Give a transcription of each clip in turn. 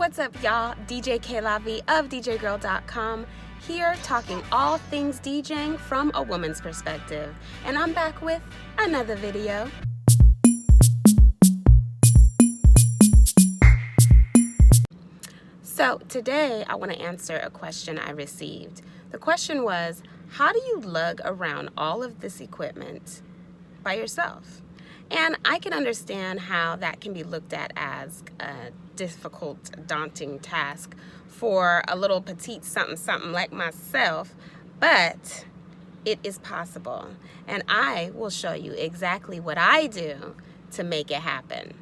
What's up, y'all? DJ Kaylavi of DJGurl.com here talking all things DJing from a woman's perspective. And I'm back with another video. So today I want to answer a question I received. The question was, how do you lug around all of this equipment by yourself? And I can understand how that can be looked at as a difficult, daunting task for a little petite something like myself, but it is possible. And I will show you exactly what I do to make it happen.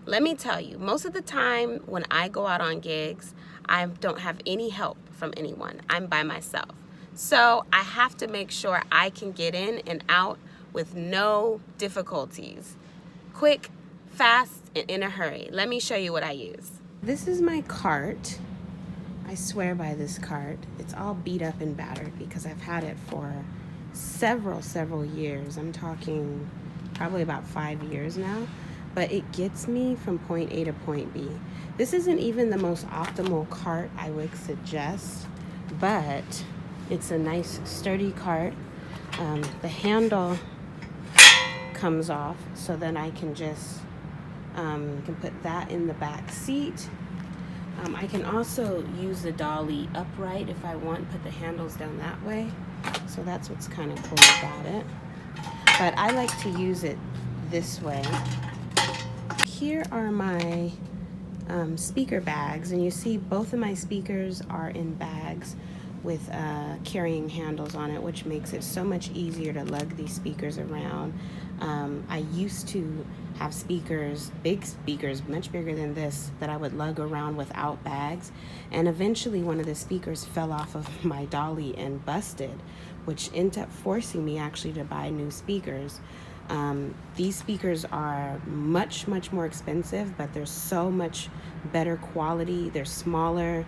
Let me tell you, most of the time when I go out on gigs, I don't have any help from anyone. I'm by myself. So I have to make sure I can get in and out with no difficulties. Quick, fast, and in a hurry. Let me show you what I use. This is my cart. I swear by this cart. It's all beat up and battered because I've had it for several years. I'm talking probably about 5 years now. But it gets me from point A to point B. This isn't even the most optimal cart I would suggest, but it's a nice sturdy cart. The handle comes off, so then I can just can put that in the back seat. I can also use the dolly upright if I want, put the handles down that way. So that's what's kind of cool about it. But I like to use it this way. Here are my speaker bags, and you see both of my speakers are in bags with carrying handles on it, which makes it so much easier to lug these speakers around. I used to have speakers, big speakers, much bigger than this, that I would lug around without bags, and eventually one of the speakers fell off of my dolly and busted, which ended up forcing me actually to buy new speakers. These speakers are much more expensive, but they're so much better quality. They're smaller,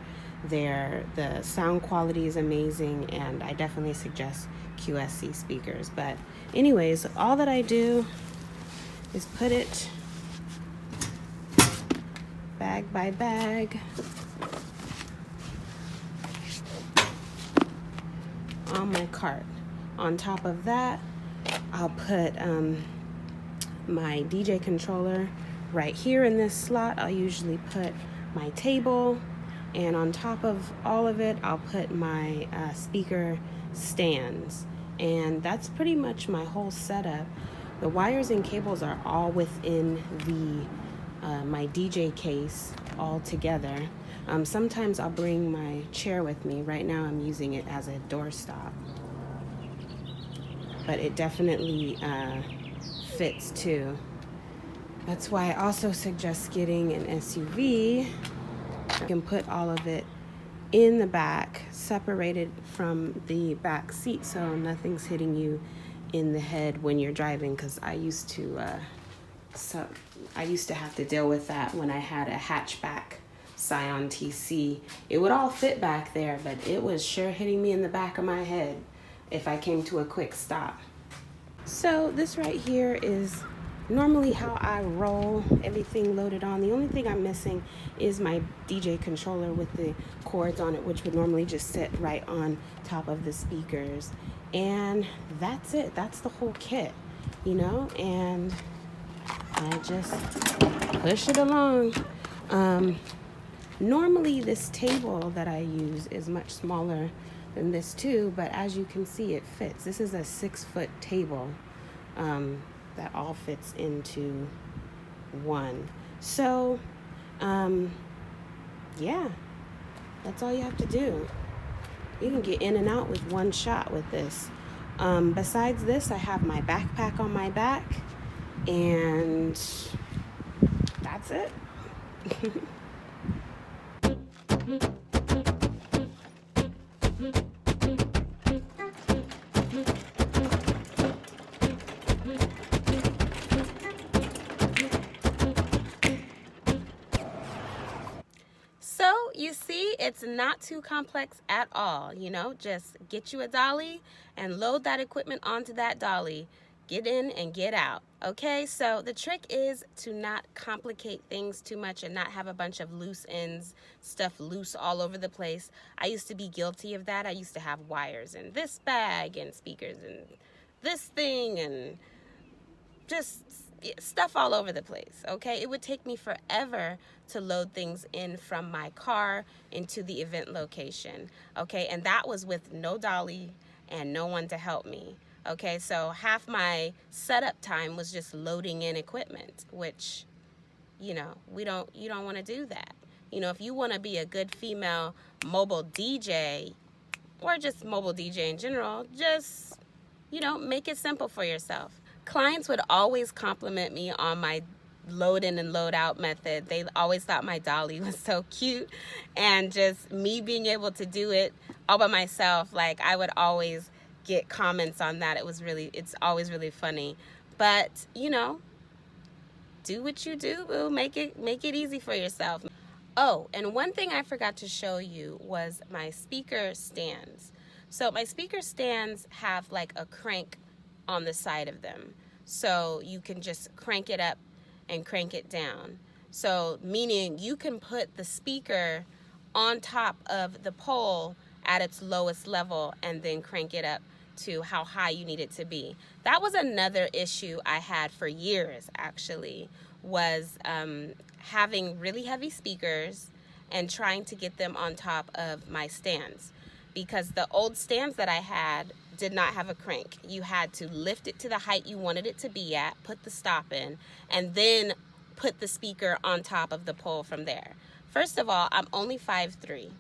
the sound quality is amazing, and I definitely suggest QSC speakers. But anyways, all that I do is put it bag by bag on my cart. On top of that, I'll put my DJ controller right here in this slot. I'll usually put my table, and on top of all of it, I'll put my speaker stands. And that's pretty much my whole setup. The wires and cables are all within the my DJ case all together. Sometimes I'll bring my chair with me. Right now I'm using it as a doorstop. But it definitely fits too. That's why I also suggest getting an SUV. You can put all of it in the back, separated from the back seat, so nothing's hitting you in the head when you're driving, because I used to have to deal with that when I had a hatchback Scion TC. It would all fit back there, but it was sure hitting me in the back of my head if I came to a quick stop. So this right here is normally how I roll, everything loaded on. The only thing I'm missing is my DJ controller with the cords on it, which would normally just sit right on top of the speakers. And that's it. That's the whole kit, you know? And I just push it along. Normally this table that I use is much smaller than this too, but as you can see, it fits. This is a 6-foot table that all fits into one. So yeah, that's all you have to do. You can get in and out with one shot with this. Besides this, I have my backpack on my back, and that's it. So you see, it's not too complex at all, you know. Just get you a dolly and load that equipment onto that dolly. Get in and get out. Okay, so the trick is to not complicate things too much and not have a bunch of loose ends, stuff loose all over the place. I used to be guilty of that. I used to have wires in this bag and speakers and this thing and just stuff all over the place. Okay, it would take me forever to load things in from my car into the event location. Okay, and that was with no dolly and no one to help me. Okay, so half my setup time was just loading in equipment, which, you don't want to do that. If you want to be a good female mobile DJ or just mobile DJ in general, just, make it simple for yourself. Clients would always compliment me on my load in and load out method. They always thought my dolly was so cute, and just me being able to do it all by myself, like I would always get comments on that. It's always really funny. But, do what you do, boo. Make it easy for yourself. Oh, and one thing I forgot to show you was my speaker stands. So my speaker stands have like a crank on the side of them. So you can just crank it up and crank it down. So meaning you can put the speaker on top of the pole at its lowest level and then crank it up to how high you need it to be. That was another issue I had for years, actually, was having really heavy speakers and trying to get them on top of my stands, because the old stands that I had did not have a crank. You had to lift it to the height you wanted it to be at, put the stop in, and then put the speaker on top of the pole from there. First of all, I'm only 5'3".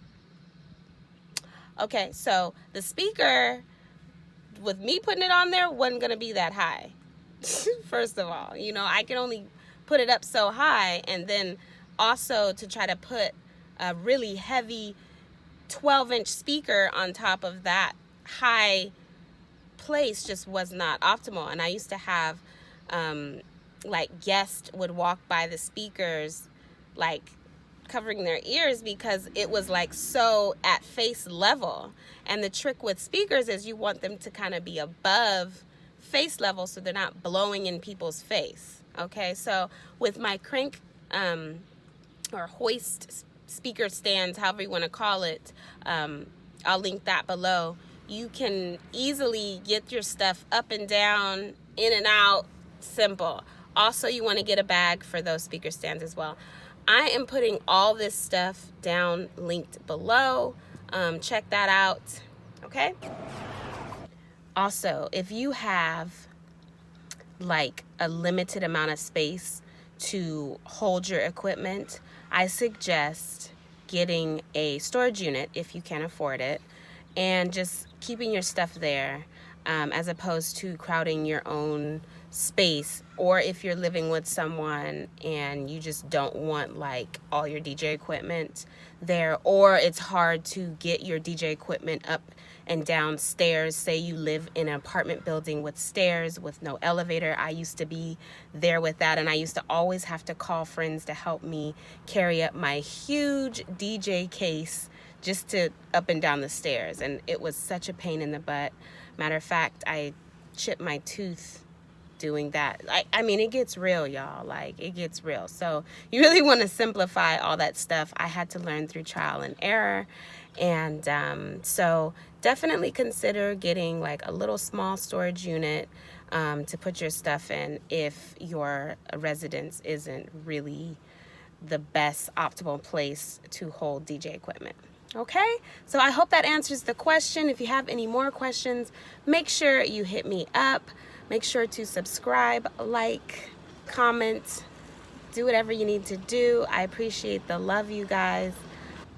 Okay, so the speaker, with me putting it on there, wasn't going to be that high. First of all, I can only put it up so high, and then also to try to put a really heavy 12-inch speaker on top of that high place just was not optimal. And I used to have guests would walk by the speakers covering their ears because it was so at face level. And the trick with speakers is you want them to kind of be above face level so they're not blowing in people's face. Okay, so with my crank or hoist speaker stands, however you want to call it, I'll link that below. You can easily get your stuff up and down, in and out, simple. Also, you want to get a bag for those speaker stands as well. I am putting all this stuff down, linked below. Check that out, okay? Also, if you have a limited amount of space to hold your equipment, I suggest getting a storage unit if you can afford it, and just keeping your stuff there, as opposed to crowding your own space. Or if you're living with someone and you just don't want all your DJ equipment there, or it's hard to get your DJ equipment up and downstairs. Say you live in an apartment building with stairs with no elevator. I used to be there with that, and I used to always have to call friends to help me carry up my huge DJ case just to up and down the stairs, and it was such a pain in the butt. Matter of fact, I chipped my tooth doing that. I mean, it gets real, y'all. It gets real. So you really want to simplify all that stuff. I had to learn through trial and error. And so definitely consider getting a little small storage unit to put your stuff in if your residence isn't really the best optimal place to hold DJ equipment. Okay, so I hope that answers the question. If you have any more questions, make sure you hit me up. Make sure to subscribe, comment, do whatever you need to do. I appreciate the love, you guys.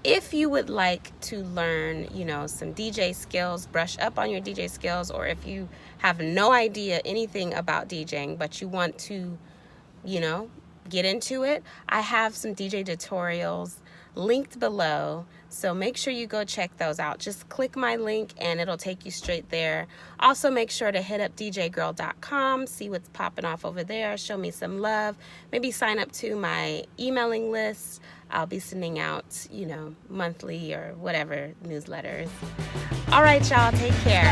If you would like to learn, some DJ skills, brush up on your DJ skills, or if you have no idea anything about DJing, but you want to, get into it, I have some DJ tutorials linked below. So make sure you go check those out. Just click my link and it'll take you straight there. Also, make sure to hit up djgurl.com, see what's popping off over there, show me some love. Maybe sign up to my emailing list. I'll be sending out, monthly or whatever newsletters. All right, y'all, take care.